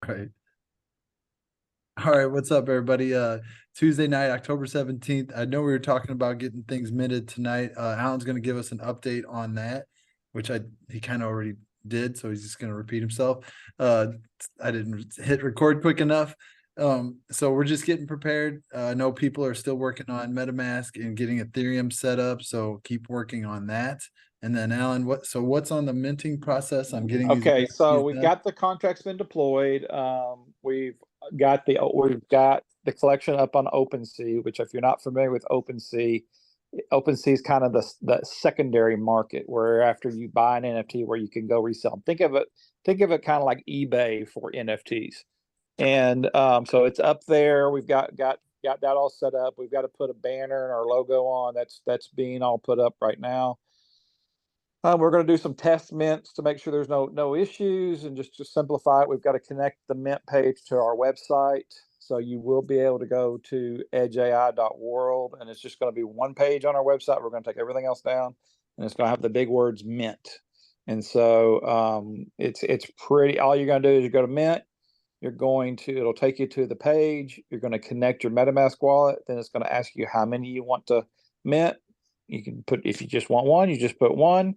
Right. All right, what's up, everybody? Tuesday night, October 17th. I know we were talking about getting things minted tonight. Alan's going to give us an update on that, which he kind of already did, so he's just going to repeat himself. I didn't hit record quick enough. So we're just getting prepared. I know people are still working on MetaMask and getting Ethereum set up, so keep working on that. And then Alan, what's on the minting process? I'm getting these Okay, so NFTs we've done. got the contracts been deployed. We've got the collection up on OpenSea, which if you're not familiar with OpenSea, OpenSea is kind of the secondary market where after you buy an NFT where you can go resell them. Think of it kind of like eBay for NFTs. And so it's up there. We've got that all set up. We've got to put a banner and our logo on. That's being all put up right now. We're going to do some test mints to make sure there's no issues, and just to simplify it, we've got to connect the mint page to our website. So you will be able to go to edgeai.world, and it's just going to be one page on our website. We're going to take everything else down, and it's going to have the big words mint. And so it's pretty. All you're going to do is you go to mint. It'll take you to the page. You're going to connect your MetaMask wallet. Then it's going to ask you how many you want to mint. You can put, if you just want one, you just put one.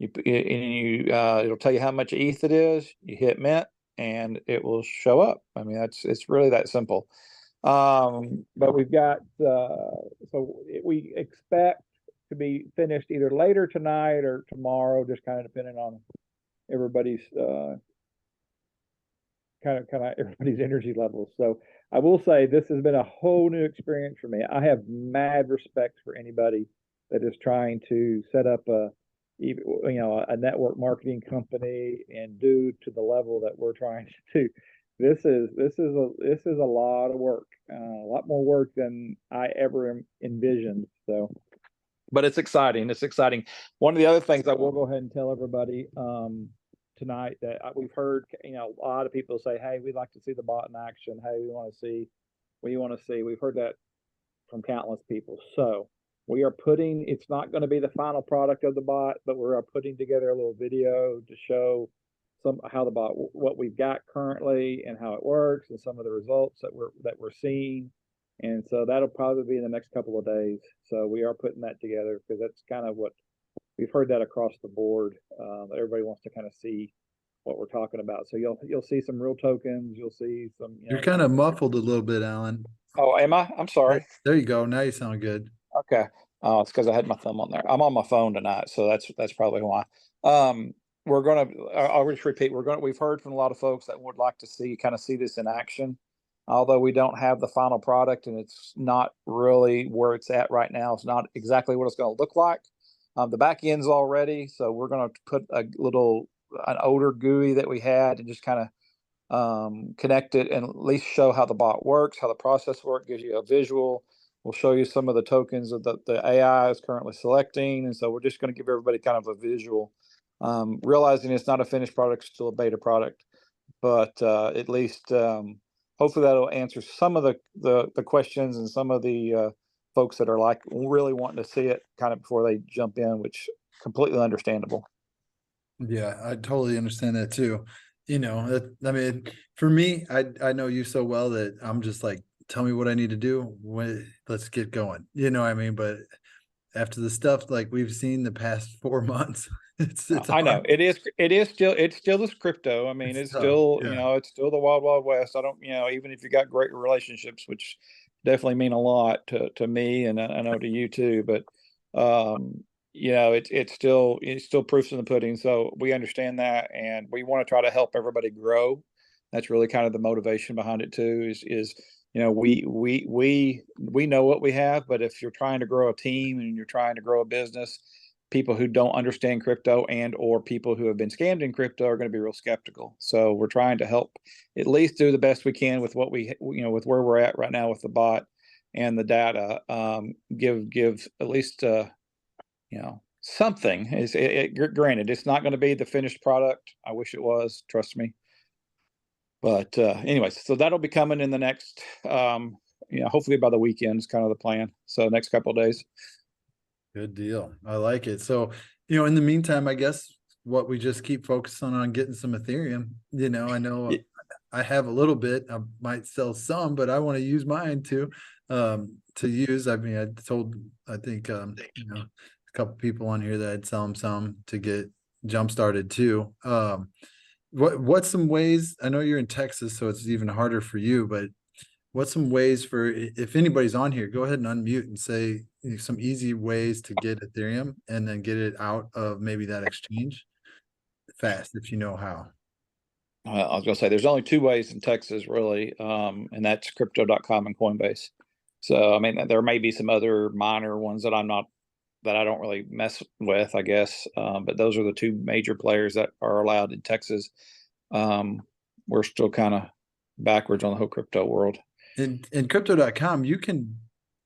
It'll tell you how much ETH it is. You hit mint, and it will show up. I mean, it's really that simple. But we've got we expect to be finished either later tonight or tomorrow, just kind of depending on everybody's everybody's energy levels. So I will say this has been a whole new experience for me. I have mad respect for anybody that is trying to set up a network marketing company and do to the level that we're trying to do. This is a lot of work, a lot more work than I ever envisioned. So, but it's exciting. It's exciting. One of the other things I will go ahead and tell everybody tonight that we've heard, a lot of people say, "Hey, we'd like to see the bot in action. Hey, we want to see what you want to see." We've heard that from countless people. So we are it's not going to be the final product of the bot, but we're putting together a little video to show how the bot, what we've got currently and how it works and some of the results that we're seeing. And so that'll probably be in the next couple of days. So we are putting that together because that's kind of what we've heard that across the board. Everybody wants to kind of see what we're talking about. So you'll see some real tokens. You'll see some. You're kind of muffled a little bit, Alan. Oh, am I? I'm sorry. There you go. Now you sound good. Okay. It's because I had my thumb on there. I'm on my phone tonight, so that's probably why. I'll just repeat. We've heard from a lot of folks that would like to see this in action. Although we don't have the final product and it's not really where it's at right now. It's not exactly what it's going to look like. The back end's all ready, so we're going to put an older GUI that we had and just kind of connect it and at least show how the bot works, how the process works, gives you a visual. We'll show you some of the tokens that the AI is currently selecting. And so we're just going to give everybody kind of a visual, realizing it's not a finished product, still a beta product. But at least hopefully that'll answer some of the questions and some of the folks that are like really wanting to see it kind of before they jump in, which completely understandable. Yeah, I totally understand that too. I mean, for me, I know you so well that I'm just like, tell me what I need to do. Let's get going. You know what I mean? But after the stuff like we've seen the past 4 months, it's I know it's still this crypto. I mean, it's still, yeah. it's still the wild, wild west. I don't, even if you got great relationships, which definitely mean a lot to me, and I know to you too, but it's still proofs in the pudding. So we understand that, and we want to try to help everybody grow. That's really kind of the motivation behind it too, is we know what we have, but if you're trying to grow a team and you're trying to grow a business, people who don't understand crypto and or people who have been scammed in crypto are going to be real skeptical. So we're trying to help at least do the best we can with what with where we're at right now with the bot and the data. Give at least something. Granted, it's not going to be the finished product. I wish it was, trust me. But anyways, so that'll be coming in the next hopefully by the weekend is kind of the plan. So next couple of days. Good deal. I like it. So, in the meantime, I guess we just keep focusing on getting some Ethereum. I know I have a little bit. I might sell some, but I want to use mine to use. I mean, I think a couple people on here that I'd sell them some to get jump started too. What's some ways? I know you're in Texas, so it's even harder for you, but what's some ways for if anybody's on here, go ahead and unmute and say some easy ways to get Ethereum and then get it out of maybe that exchange fast if you know how. I was going to say there's only two ways in Texas, really, and that's crypto.com and Coinbase. So, I mean, there may be some other minor ones that I don't really mess with, I guess. But those are the two major players that are allowed in Texas. We're still kind of backwards on the whole crypto world. In crypto.com, you can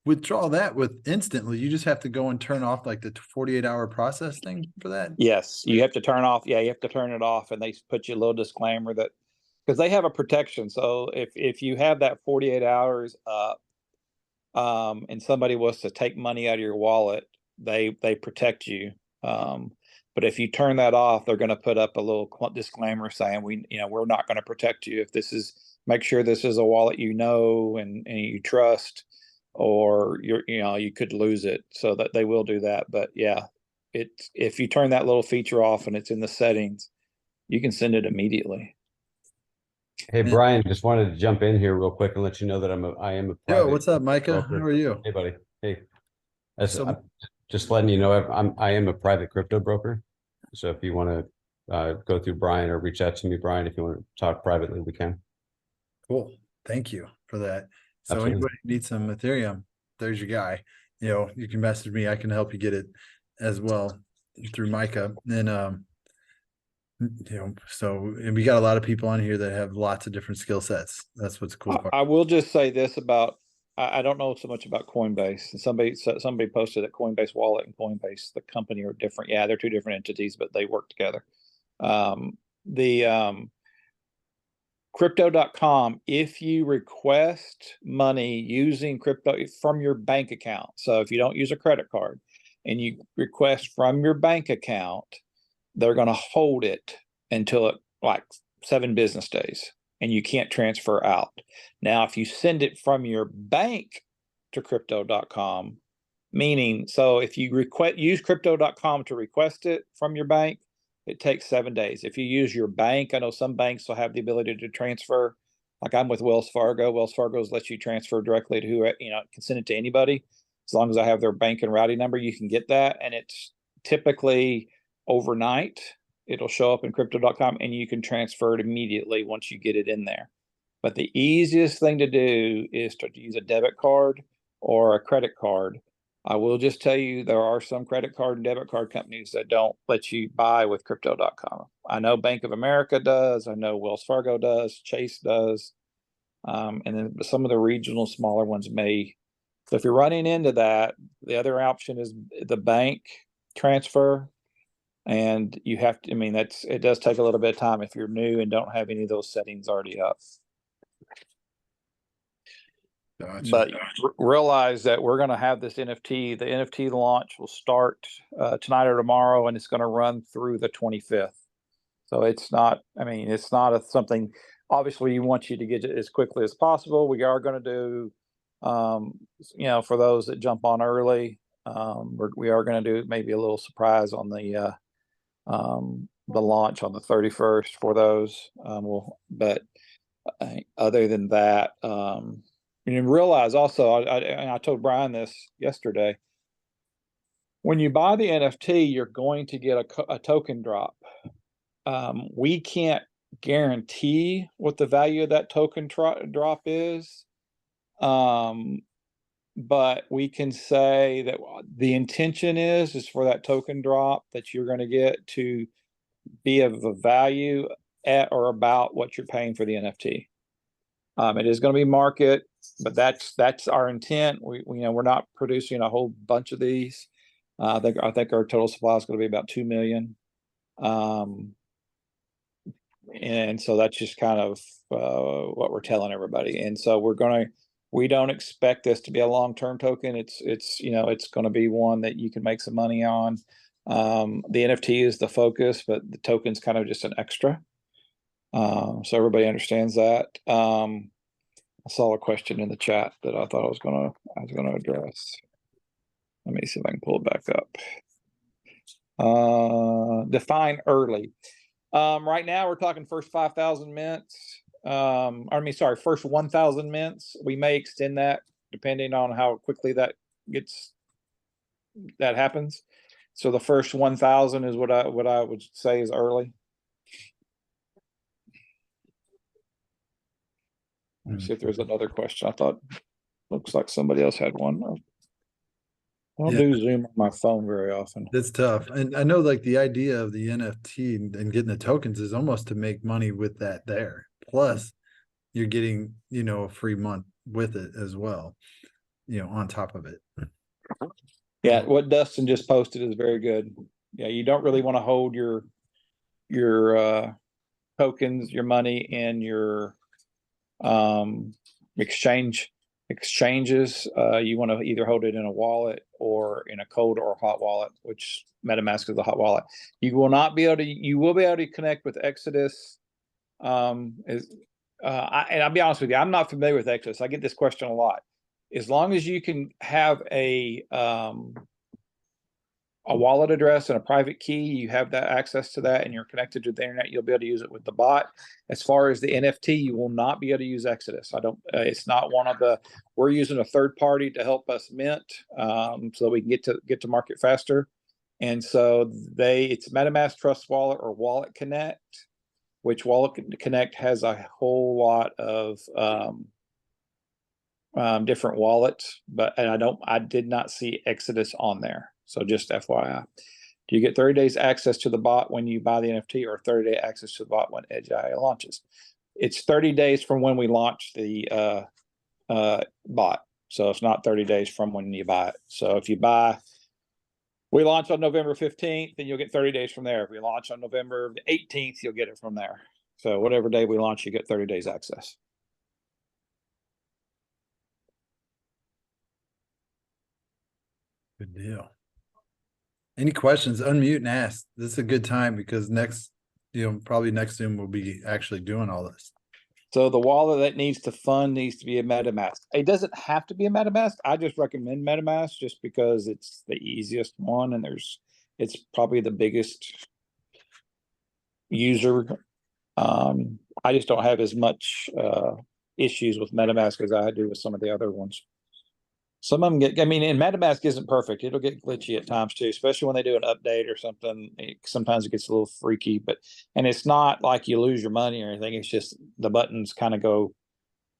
withdraw that with instantly. You just have to go and turn off like the 48-hour process thing for that. Yes, you have to turn off. Yeah, you have to turn it off, and they put you a little disclaimer that because they have a protection. So if you have that 48 hours up, and somebody was to take money out of your wallet, they protect you. But if you turn that off, they're going to put up a little disclaimer saying we're not going to protect you if this is. Make sure this is a wallet and you trust, or you could lose it. So that they will do that. But yeah, if you turn that little feature off and it's in the settings, you can send it immediately. Hey, Brian, just wanted to jump in here real quick and let you know that I am a private. Yo, what's up, Micah? broker. How are you? Hey, buddy. Hey, So- just letting you know I am a private crypto broker. So if you want to go through Brian or reach out to me, Brian, if you want to talk privately, we can. Cool. Thank you for that. So Absolutely. anybody needs some Ethereum, there's your guy. You can message me. I can help you get it as well through Micah. And and we got a lot of people on here that have lots of different skill sets. That's what's cool. I will just say this about I don't know so much about Coinbase. Somebody posted that Coinbase Wallet and Coinbase, the company, are different. Yeah, they're two different entities, but they work together. Crypto.com, if you request money using crypto from your bank account, so if you don't use a credit card and you request from your bank account, they're going to hold it until like 7 business days, and you can't transfer out. Now, if you send it from your bank to crypto.com, meaning, so if you use crypto.com to request it from your bank, it takes 7 days. If you use your bank, I know some banks will have the ability to transfer. Like I'm with Wells Fargo. Wells Fargo's lets you transfer directly to who, can send it to anybody. As long as I have their bank and routing number, you can get that. And it's typically overnight. It'll show up in crypto.com and you can transfer it immediately once you get it in there. But the easiest thing to do is to use a debit card or a credit card. I will just tell you, there are some credit card and debit card companies that don't let you buy with crypto.com. I know Bank of America does. I know Wells Fargo does. Chase does. And then some of the regional smaller ones may. So if you're running into that, the other option is the bank transfer. And you have to, it does take a little bit of time if you're new and don't have any of those settings already up. Gotcha. But realize that we're going to have this NFT. The NFT launch will start tonight or tomorrow, and it's going to run through the 25th. So it's not, it's not something, obviously you want you to get it as quickly as possible. We are going to do, for those that jump on early, we are going to do maybe a little surprise on the launch on the 31st for those. But other than that, and realize also, I told Brian this yesterday, when you buy the NFT, you're going to get a token drop. We can't guarantee what the value of that token drop is, but we can say that the intention is for that token drop that you're going to get to be of a value at or about what you're paying for the NFT. It is going to be market, but that's our intent. We're not producing a whole bunch of these. I think our total supply is going to be about 2 million. And so that's just kind of what we're telling everybody. And so we don't expect this to be a long-term token. It's going to be one that you can make some money on. The NFT is the focus, but the token's kind of just an extra. So everybody understands that. I saw a question in the chat that I thought I was gonna address. Let me see if I can pull it back up. Define early. Right now we're talking first 5,000 mints. First 1,000 mints. We may extend that depending on how quickly that happens. So the first 1,000 is what I would say is early. Let me see if there's another question. I thought, looks like somebody else had one. I don't do Zoom on my phone very often. It's tough. And I know like the idea of the NFT and getting the tokens is almost to make money with that there. Plus you're getting, a free month with it as well, on top of it. Yeah, what Dustin just posted is very good. Yeah, you don't really want to hold your tokens, your money in your exchanges. You want to either hold it in a wallet or in a cold or hot wallet, which MetaMask is a hot wallet. You will be able to connect with Exodus. And I'll be honest with you, I'm not familiar with Exodus. I get this question a lot. As long as you can have a wallet address and a private key, you have that access to that and you're connected to the internet, you'll be able to use it with the bot. As far as the NFT, you will not be able to use Exodus. It's not one of the, we're using a third party to help us mint, so we can get to market faster. And so it's MetaMask Trust Wallet or Wallet Connect, which Wallet Connect has a whole lot of different wallets, I did not see Exodus on there. So just FYI, do you get 30 days access to the bot when you buy the NFT or 30-day access to the bot when Edge.io launches? It's 30 days from when we launch the bot. So it's not 30 days from when you buy it. So if we launch on November 15th, then you'll get 30 days from there. If we launch on November 18th, you'll get it from there. So whatever day we launch, you get 30 days access. Good deal. Any questions? Unmute and ask. This is a good time because probably next Zoom we'll be actually doing all this. So the wallet that needs to fund needs to be a MetaMask. It doesn't have to be a MetaMask. I just recommend MetaMask just because it's the easiest one and it's probably the biggest user. I just don't have as much issues with MetaMask as I do with some of the other ones. Some of them and MetaMask isn't perfect. It'll get glitchy at times too, especially when they do an update or something. Sometimes it gets a little freaky, and it's not like you lose your money or anything. It's just the buttons kind of go,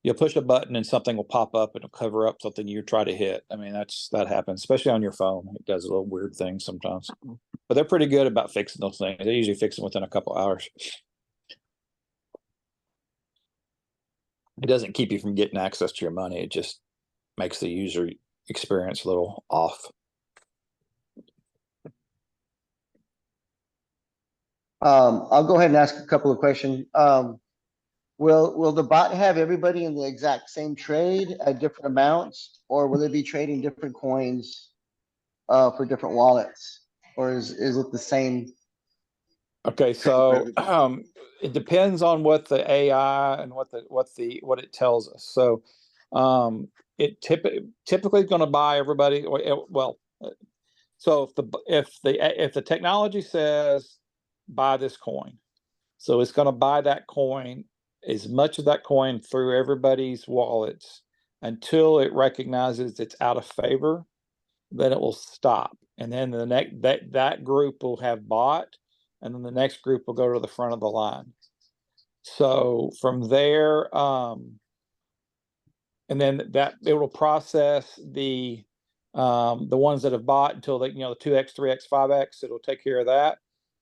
you'll push a button and something will pop up and it'll cover up something you try to hit. That happens, especially on your phone. It does a little weird thing sometimes, but they're pretty good about fixing those things. They usually fix them within a couple hours. It doesn't keep you from getting access to your money. It just makes the user experience a little off. I'll go ahead and ask a couple of questions. Will the bot have everybody in the exact same trade at different amounts, or will it be trading different coins for different wallets, or is it the same? Okay, so it depends on what the AI and what it tells us. So it typically is going to buy everybody. Well, so if the technology says buy this coin, so it's going to buy that coin, as much of that coin through everybody's wallets until it recognizes it's out of favor, then it will stop, and then the next that group will have bought, and then the next group will go to the front of the line. So from there, and then that it will process the ones that have bought until the 2x, 3x, 5x. It'll take care of that,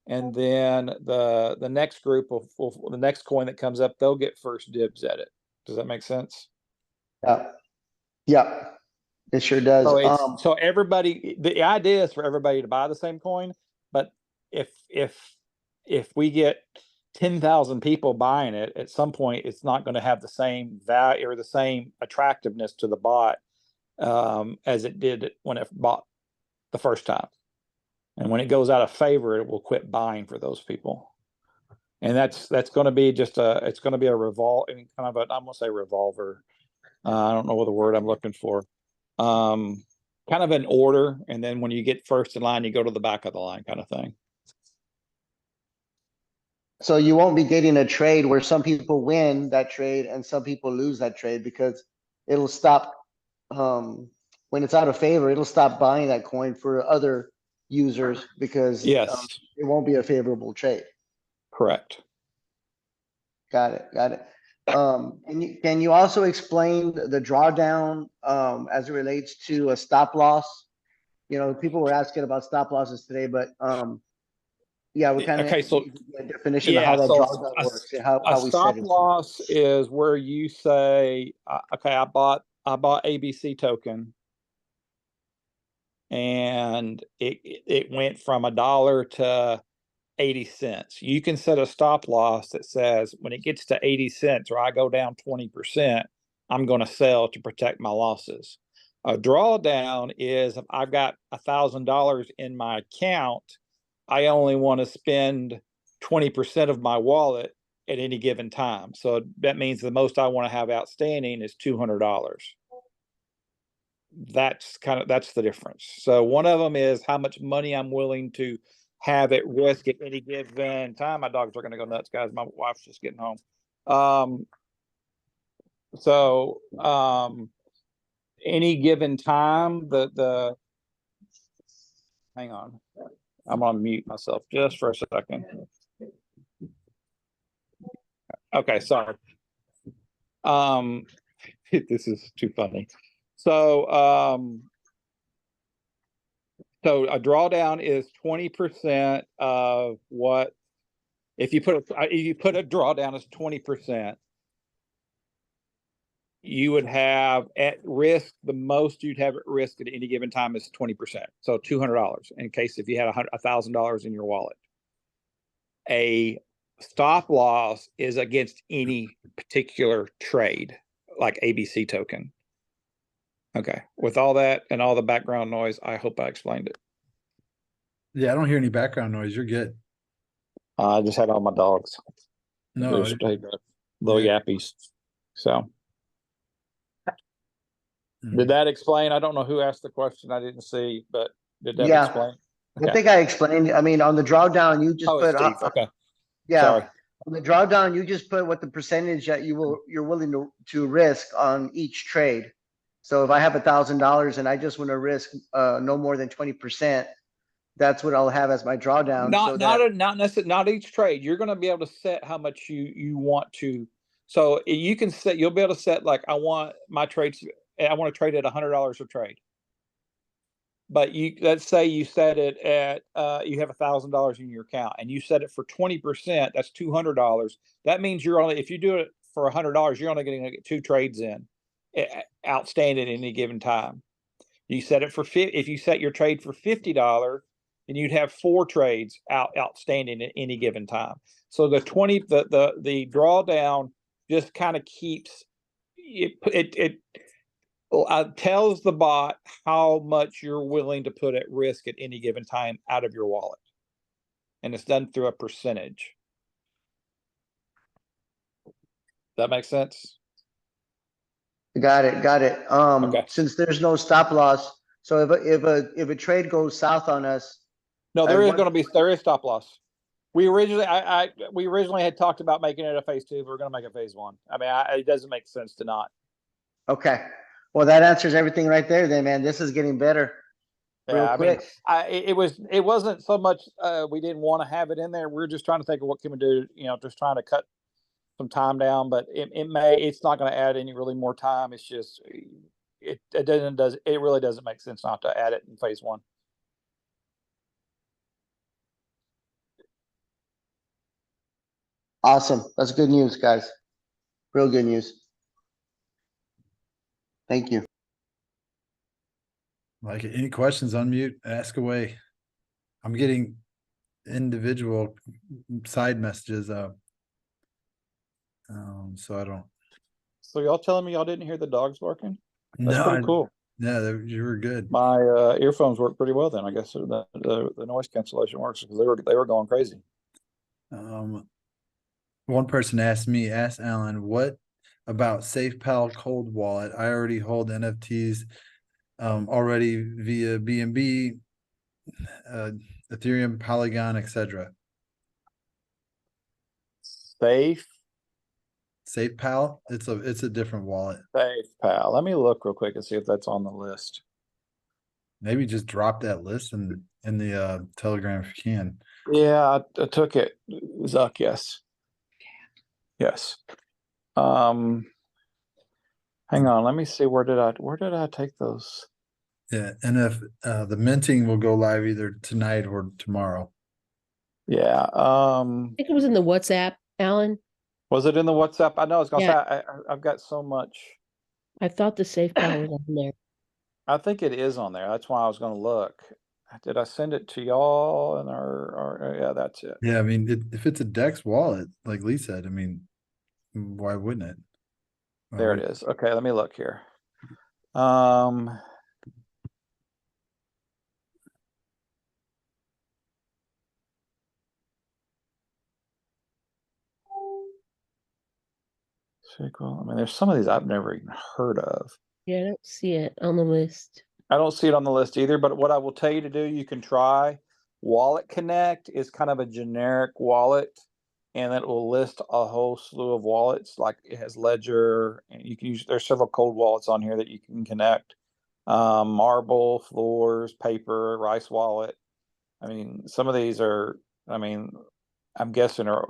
and then the next group will the next coin that comes up, they'll get first dibs at it. Does that make sense? Yeah, it sure does. So everybody, the idea is for everybody to buy the same coin, but if we get 10,000 people buying it, at some point it's not going to have the same value or the same attractiveness to the bot as it did when it bought the first time. And when it goes out of favor, it will quit buying for those people. And that's going to be just it's going to be a kind of I'm going to say revolver. I don't know what the word I'm looking for. Kind of an order, and then when you get first in line, you go to the back of the line, kind of thing. So you won't be getting a trade where some people win that trade and some people lose that trade, because it'll stop, when it's out of favor, it'll stop buying that coin for other users because Yes, it won't be a favorable trade. correct. Got it. Got it. Can you also explain the drawdown as it relates to a stop loss? You know, people were asking about stop losses today, but yeah, we kind of Okay, so a definition of how that drawdown works and how a we stop set it. loss is where you say, okay, I bought ABC token, and it went from $1 to 80 cents. You can set a stop loss that says when it gets to 80 cents or I go down 20%, I'm going to sell to protect my losses. A drawdown is if I've got $1,000 in my account, I only want to spend 20% of my wallet at any given time. So that means the most I want to have outstanding is $200. That's the difference. So one of them is how much money I'm willing to have at risk at any given time. My dogs are going to go nuts, guys. My wife's just getting home. Any given time, hang on, I'm on mute myself just for a second. Okay, sorry. This is too funny. So a drawdown is 20% of what, if you put a drawdown as 20%, you would have at risk, the most you'd have at risk at any given time is 20%. So $200 in case if you had $1,000 in your wallet. A stop loss is against any particular trade, like ABC token. Okay, with all that and all the background noise, I hope I explained it. Yeah, I don't hear any background noise. You're good. I just had all my dogs. No, Little yeah. yappies. So did that explain? I don't know who asked the question. I didn't see, but did that Yeah. explain? I think I explained. I mean, on the drawdown, you just It's put Steve. Okay. yeah. Sorry. On the drawdown, you just put what the percentage that you're willing to risk on each trade. So if I have $1,000 and I just want to risk no more than 20%, that's what I'll have as my drawdown. Not each trade. You're going to be able to set how much you want to. So you can set. You'll be able to set like I want my trades. I want to trade at $100 a trade. But let's say you set it at you have $1,000 in your account and you set it for 20%. That's $200. That means if you do it for $100, you're only going to get 2 trades in outstanding at any given time. You set it for if you set your trade for $50, then you'd have 4 trades outstanding at any given time. So the drawdown just kind of keeps it tells the bot how much you're willing to put at risk at any given time out of your wallet. And it's done through a percentage. That makes sense? Got it. Got it. Okay. Since there's no stop loss, so if a trade goes south on us. No, there is stop loss. We originally had talked about making it a phase 2, but we're going to make it phase 1. I mean, it doesn't make sense to not. Okay. Well, that answers everything right there then, man. This is getting better. Yeah, Real quick. It wasn't so much we didn't want to have it in there. We're just trying to think of what can we do, just trying to cut some time down, but it's not going to add any really more time. It's just it really doesn't make sense not to add it in phase 1. Awesome. That's good news, guys. Real good news. Thank you. Like, any questions, unmute, ask away. I'm getting individual side messages up. So I don't. So y'all telling me y'all didn't hear the dogs barking? That's No, pretty cool. Yeah, you were good. My earphones work pretty well then. I guess the noise cancellation works because they were going crazy. One person asked Alan, what about SafePal Cold Wallet? I already hold NFTs already via BNB, Ethereum, Polygon, etc. Safe SafePal, it's a different wallet. Pal. Let me look real quick and see if that's on the list. Maybe just drop that list in the Telegram if you can. Yeah, I took it. Zuck, yes. Yes. Hang on, let me see, where did I take those? Yeah, and if the minting will go live either tonight or tomorrow. Yeah, I think it was in the WhatsApp, Alan. was it in the WhatsApp? I know I was gonna Yeah. say I've got so much. I thought the SafePal was on there. I think it is on there. That's why I was gonna look. Did I send it to y'all in our yeah, that's it. Yeah, I mean, if it's a Dex wallet, like Lee said, I mean, why wouldn't it? There it is. Okay, let me look here. SQL. I mean, there's some of these I've never even heard of. Yeah, I don't see it on the list. I don't see it on the list either, but what I will tell you to do, you can try Wallet Connect is kind of a generic wallet, and it will list a whole slew of wallets. Like it has Ledger, and you can use, there's several cold wallets on here that you can connect. Marble, Floors, Paper, Rice Wallet. I mean, some of these are, I mean, I'm guessing are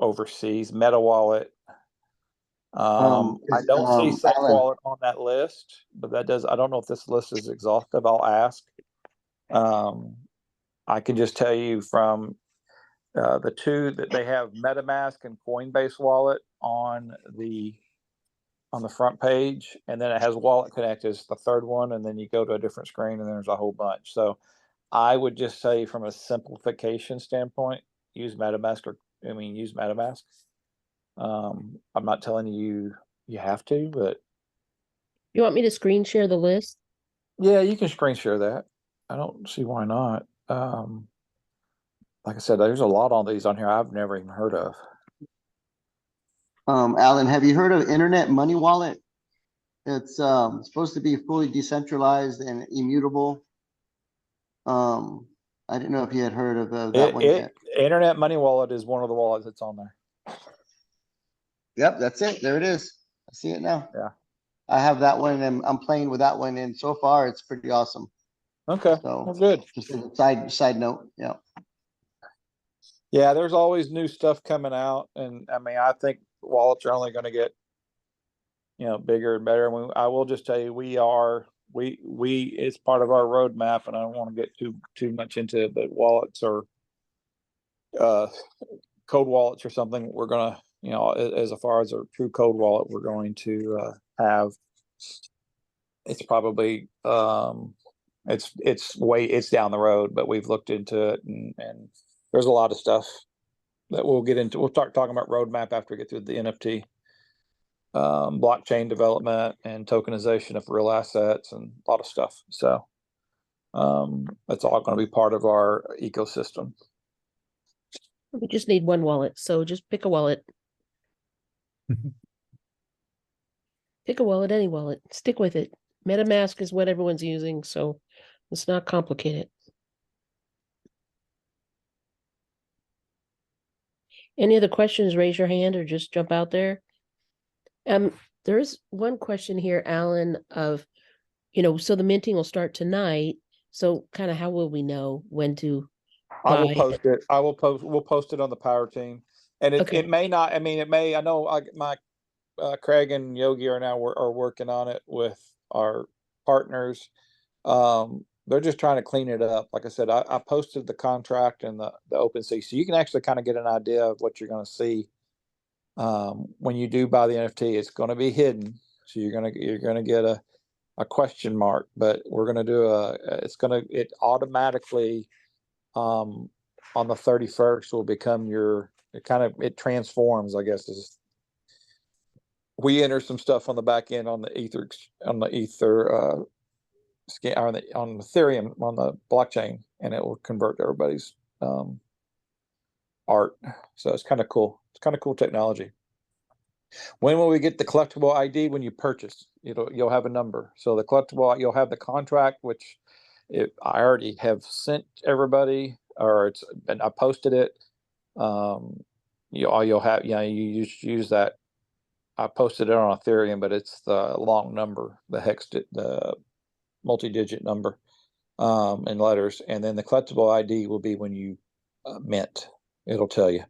overseas. Meta Wallet. I don't see Safe Alan, Wallet on that list, but that does, I don't know if this list is exhaustive. I'll ask. I can just tell you from the two that they have MetaMask and Coinbase Wallet on the front page, and then it has Wallet Connect as the third one, and then you go to a different screen and there's a whole bunch. So I would just say from a simplification standpoint, use MetaMask use MetaMask. I'm not telling you you have to, but You want me to screen share the list? yeah, you can screen share that. I don't see why not. Like I said, there's a lot on these on here I've never even heard of. Alan, have you heard of Internet Money Wallet? It's supposed to be fully decentralized and immutable. I didn't know if you had heard of that one yet. Internet Money Wallet is one of the wallets that's on there. Yep, that's it. There it is. I see it now. Yeah. I have that one, and I'm playing with that one, and so far it's pretty awesome. Okay. So Well, good. just as a side note, yeah. Yeah, there's always new stuff coming out, and I mean, I think wallets are only going to get, bigger and better. And I will just tell you, we it's part of our roadmap, and I don't want to get too much into it, but wallets or code wallets or something, we're gonna, as far as a true code wallet, we're going to have. It's probably it's down the road, but we've looked into it, and there's a lot of stuff that we'll get into. We'll start talking about roadmap after we get through the NFT, blockchain development and tokenization of real assets and a lot of stuff. So that's all going to be part of our ecosystem. We just need one wallet, so just pick a wallet. Pick a wallet, any wallet. Stick with it. MetaMask is what everyone's using, so it's not complicated. Any other questions, raise your hand or just jump out there. There is one question here, Alan, of, so the minting will start tonight. So kind of how will we know when to I will buy? post it. We'll post it on the Power Team. And it may not, I mean, I know my Craig and Yogi are now are working on it with our partners. They're just trying to clean it up. Like I said, I posted the contract and the OpenSea, so you can actually kind of get an idea of what you're going to see when you do buy the NFT. It's going to be hidden, so you're gonna get a question mark. But we're going to do it automatically on the 31st will become it transforms, I guess. We enter some stuff on the back end on the Ether scan on Ethereum on the blockchain, and it will convert to everybody's art. So it's kind of cool. It's kind of cool technology. When will we get the collectible ID? When you purchase, you'll have a number. So the collectible, you'll have the contract, which I already have sent everybody, or and I posted it. You'll have, you use that. I posted it on Ethereum, but it's the long number, the multi-digit number, in letters, and then the collectible ID will be when you mint. It'll tell you.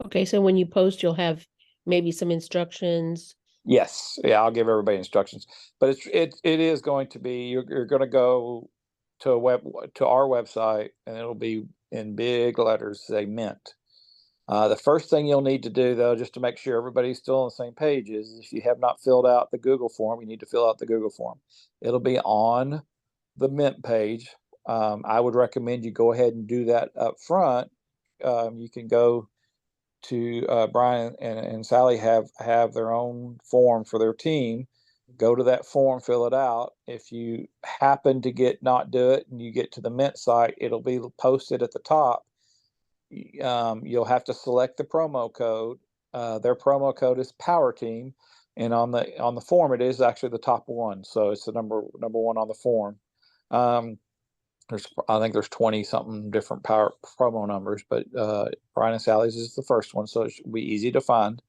Okay, so when you post, you'll have maybe some instructions. Yes, yeah, I'll give everybody instructions, but it is going to be, you're going to go to our website, and it'll be in big letters say mint. The first thing you'll need to do, though, just to make sure everybody's still on the same page, is if you have not filled out the Google form, you need to fill out the Google form. It'll be on the mint page. I would recommend you go ahead and do that up front. You can go to Brian and Sally have their own form for their team. Go to that form, fill it out. If you happen to not do it and you get to the mint site, it'll be posted at the top. You'll have to select the promo code. Their promo code is Power Team, and on the form it is actually the top one, so it's the number one on the form. I think there's 20 something different power promo numbers, but Brian and Sally's is the first one, so it should be easy to find.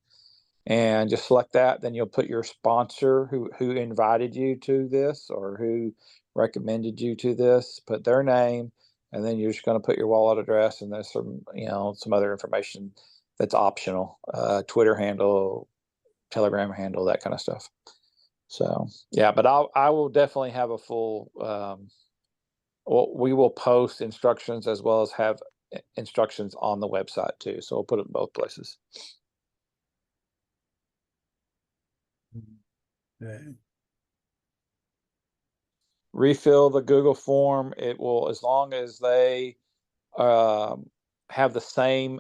And just select that. Then you'll put your sponsor who invited you to this or who recommended you to this, put their name, and then you're just going to put your wallet address, and there's some other information that's optional, Twitter handle, Telegram handle, that kind of stuff. So yeah, but I will definitely have a full. We will post instructions as well as have instructions on the website too. So we'll put it in both places. Okay. Refill the Google form. It will, as long as they have the same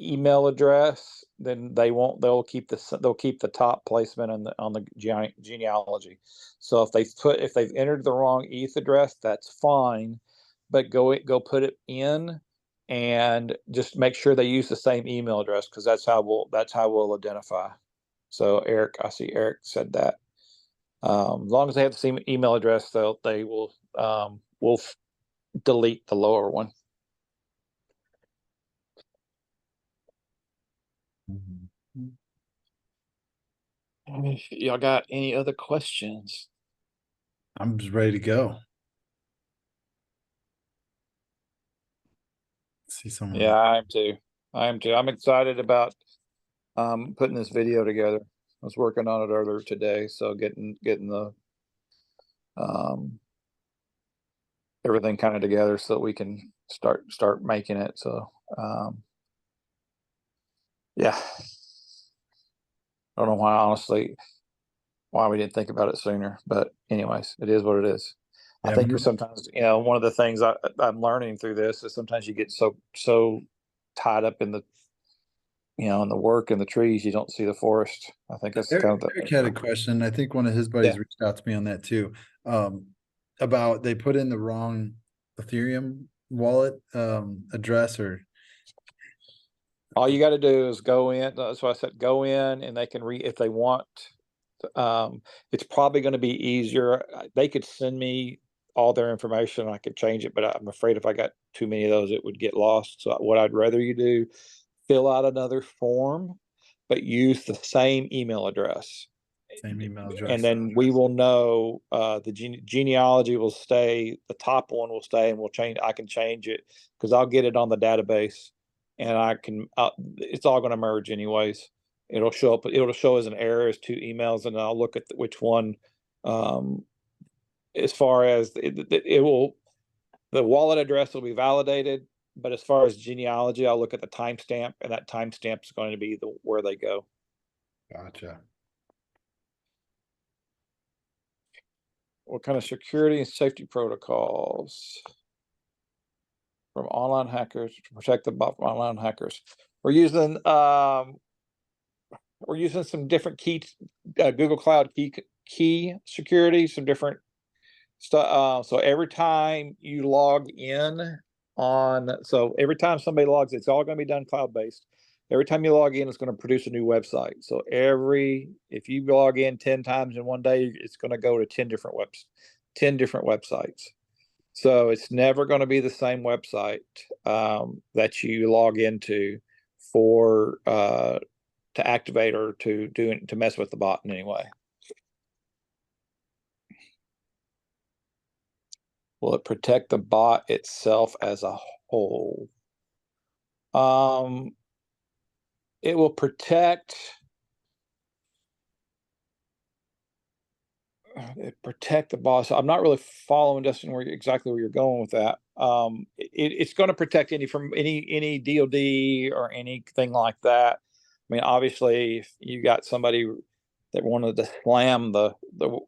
email address, then they'll keep the top placement on the genealogy. So if they've entered the wrong ETH address, that's fine, but go put it in and just make sure they use the same email address, because that's how we'll identify. So I see Eric said that. As long as they have the same email address, they will delete the lower one. Y'all got any other questions? I'm just ready to go. See someone. Yeah, I am too. I'm excited about putting this video together. I was working on it earlier today, so getting the everything kind of together so that we can start making it. So yeah, I don't know why we didn't think about it sooner, but anyways, it is what it is. Yeah, I think sometimes, one of the things I'm learning through this is sometimes you get so tied up in the in the work and the trees, you don't see the forest. I think that's Eric had a question. I think one of his buddies reached out to me on that too. About they put in the wrong Ethereum wallet address, or all you got to do is go in. That's why I said go in, and they can if they want. It's probably going to be easier. They could send me all their information. I could change it, but I'm afraid if I got too many of those, it would get lost. So what I'd rather you do, fill out another form, but use the same email address. Same email address. And then we will know the genealogy will stay. The top one will stay, and we'll change. I can change it because I'll get it on the database, and I can. It's all going to merge anyways. It'll show up. It'll show as an error as 2 emails, and I'll look at which one. As far as it will, the wallet address will be validated, but as far as genealogy, I'll look at the timestamp, and that timestamp is going to be where they go. Gotcha. What kind of security and safety protocols from online hackers to protect the bot from online hackers? We're using some different Google Cloud key security, some different stuff. So every time you log in on, so every time somebody logs, it's all going to be done cloud-based. Every time you log in, it's going to produce a new website. So if you log in 10 times in one day, it's going to go to 10 different websites. So it's never going to be the same website that you log into for to activate or to mess with the bot in any way. Will it protect the bot itself as a whole? It will protect the bot. So I'm not really following, Dustin, exactly where you're going with that. It's going to protect any DoD or anything like that. I mean, obviously, if you got somebody that wanted to slam the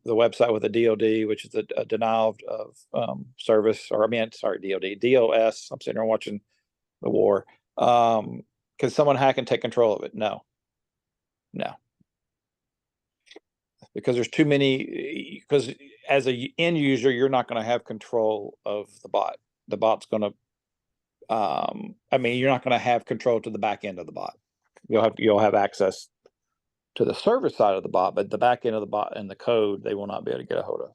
website with a DoD, which is a denial of service, or DoD, DOS. I'm sitting there watching the war. Can someone hack and take control of it? No. Because there's too many. Because as a end user, you're not going to have control of the bot. The bot's going to. You're not going to have control to the back end of the bot. You'll have access to the server side of the bot, but the back end of the bot and the code, they will not be able to get a hold of.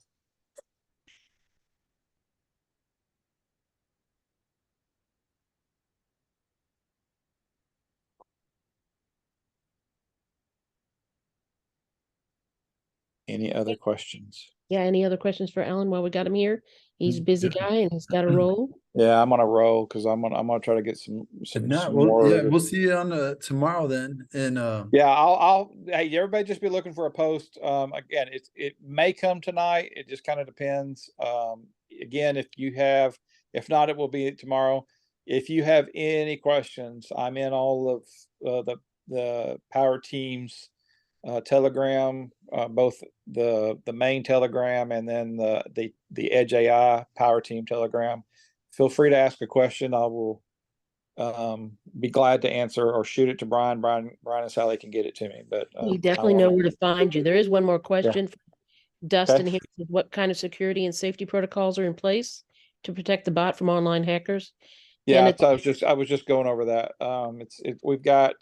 Any other questions? Yeah, any other questions for Alan while we got him here? He's a busy guy and he's got a roll. Yeah, I'm on a roll because I'm gonna try to get some Well, yeah, more. we'll see you on tomorrow then. And yeah, I'll hey, everybody just be looking for a post. Again, it may come tonight. It just kind of depends. Again, if not, it will be tomorrow. If you have any questions, I'm in all of the Power Teams Telegram, both the main Telegram and then the Edge AI Power Team Telegram. Feel free to ask a question. I will be glad to answer, or shoot it to Brian. Brian and Sally can get it to me. But We definitely know where to find you. There is one more question. Yeah. Dustin here. What kind of security and safety protocols are in place to protect the bot from online hackers? Yeah, I was just going over that. We've got.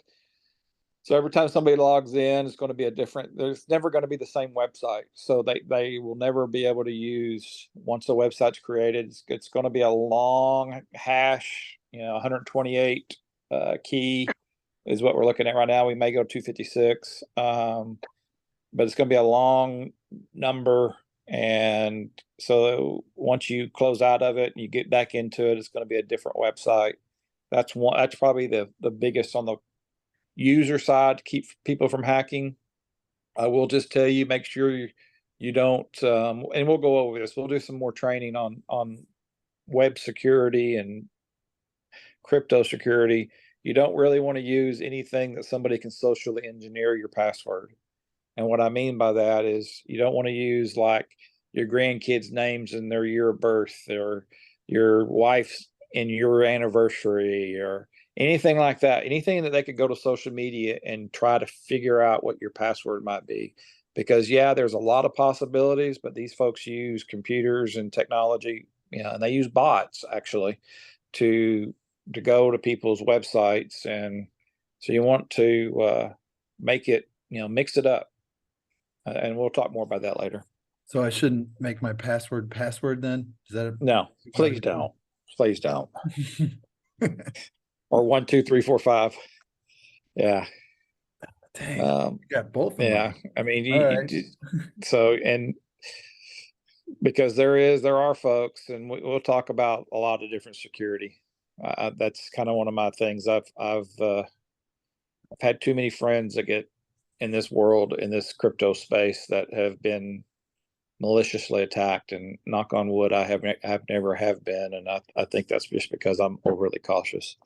So every time somebody logs in, it's going to be there's never going to be the same website. So they will never be able to use, once the website's created, it's going to be a long hash, 128 key is what we're looking at right now. We may go 256, but it's going to be a long number. And so once you close out of it and you get back into it, it's going to be a different website. That's probably the biggest on the user side to keep people from hacking. I will just tell you, make sure you don't, and we'll go over this. We'll do some more training on web security and crypto security. You don't really want to use anything that somebody can socially engineer your password. And what I mean by that is you don't want to use like your grandkids' names and their year of birth, or your wife's and your anniversary, or anything like that. Anything that they could go to social media and try to figure out what your password might be. Because there's a lot of possibilities, but these folks use computers and technology, and they use bots actually to go to people's websites. And so you want to make it, mix it up. And we'll talk more about that later. So I shouldn't make my password then? Is that no? Please don't. Please don't. Or 1, 2, 3, 4, 5. Yeah. Dang, you got both of them. Yeah. I mean, so, and because there are folks, and we'll talk about a lot of different security. That's kind of one of my things. I've had too many friends that get in this world, in this crypto space, that have been maliciously attacked, and knock on wood, I have never been. And I think that's just because I'm overly cautious.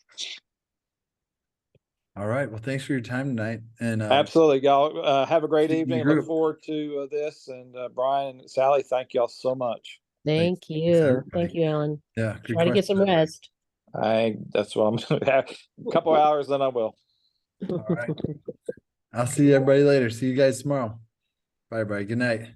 All right. Well, thanks for your time tonight. And absolutely, y'all have a great evening. Look forward to this. And Brian and Sally, thank y'all so much. Thank you. Thank you, Alan. Yeah. Try to get some rest. That's what I'm going to have. A couple hours, then I will. All right. I'll see everybody later. See you guys tomorrow. Bye, everybody. Good night.